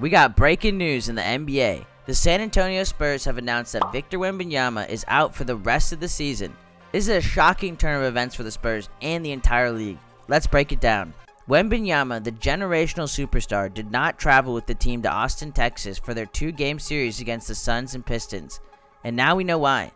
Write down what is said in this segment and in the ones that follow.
We got breaking news in the NBA. The San Antonio Spurs have announced that Victor Wembanyama is out for the rest of the season. This is a shocking turn of events for the Spurs and the entire league. Let's break it down. Wembanyama, the generational superstar, did not travel with the team to Austin, Texas for their 2-game series against the Suns and Pistons. And now we know why.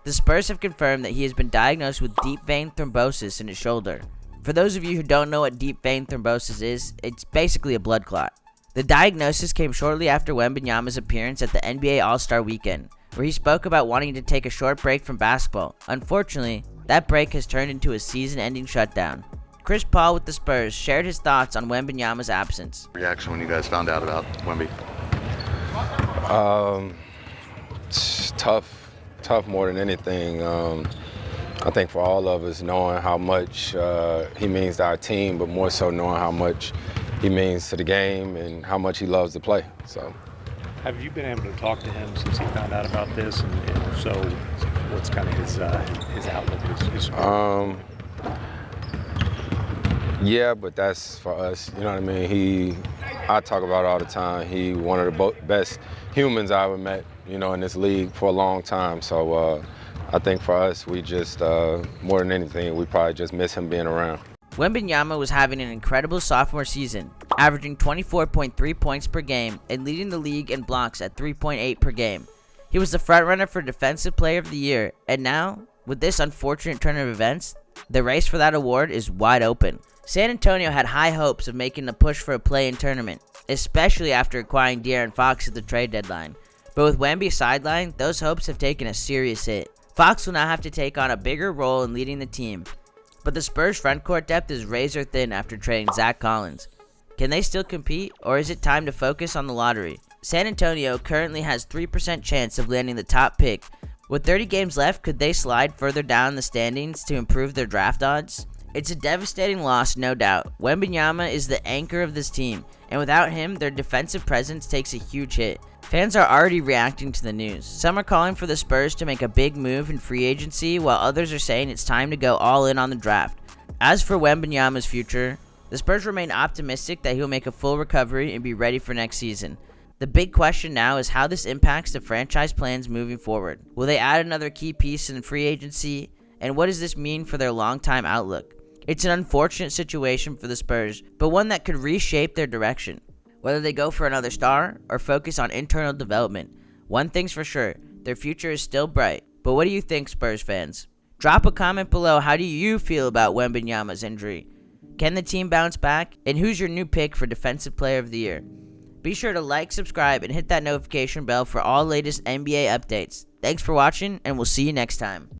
The Spurs have confirmed that he has been diagnosed with deep vein thrombosis in his shoulder. For those of you who don't know what deep vein thrombosis is, it's basically a blood clot. The diagnosis came shortly after Wembanyama's appearance at the NBA All-Star Weekend, where he spoke about wanting to take a short break from basketball. Unfortunately, that break has turned into a season-ending shutdown. Chris Paul with the Spurs shared his thoughts on Wembanyama's absence. Reaction when you guys found out about Wemby? Tough more than anything. I think for all of us, knowing how much he means to our team, but more so knowing how much he means to the game and how much he loves to play. So, have you been able to talk to him since he found out about this? And if so, what's kind of his outlook? Yeah, but that's for us. You know what I mean? I talk about it all the time. He one of the best humans I ever met, you know, in this league for a long time. So I think for us, we just, more than anything, we probably just miss him being around. Wembanyama was having an incredible sophomore season, averaging 24.3 points per game and leading the league in blocks at 3.8 per game. He was the frontrunner for Defensive Player of the Year, and now, with this unfortunate turn of events, the race for that award is wide open. San Antonio had high hopes of making the push for a play-in tournament, especially after acquiring De'Aaron Fox at the trade deadline. But with Wemby sidelined, those hopes have taken a serious hit. Fox will now have to take on a bigger role in leading the team. But the Spurs' frontcourt depth is razor thin after trading Zach Collins. Can they still compete, or is it time to focus on the lottery? San Antonio currently has 3% chance of landing the top pick. With 30 games left, could they slide further down the standings to improve their draft odds? It's a devastating loss, no doubt. Wembanyama is the anchor of this team, and without him, their defensive presence takes a huge hit. Fans are already reacting to the news. Some are calling for the Spurs to make a big move in free agency, while others are saying it's time to go all in on the draft. As for Wembanyama's future, the Spurs remain optimistic that he'll make a full recovery and be ready for next season. The big question now is how this impacts the franchise plans moving forward. Will they add another key piece in free agency? And what does this mean for their long-time outlook? It's an unfortunate situation for the Spurs, but one that could reshape their direction. Whether they go for another star or focus on internal development, one thing's for sure, their future is still bright. But what do you think, Spurs fans? Drop a comment below. How do you feel about Wembanyama's injury? Can the team bounce back? And who's your new pick for Defensive Player of the Year? Be sure to like, subscribe, and hit that notification bell for all latest NBA updates. Thanks for watching, and we'll see you next time.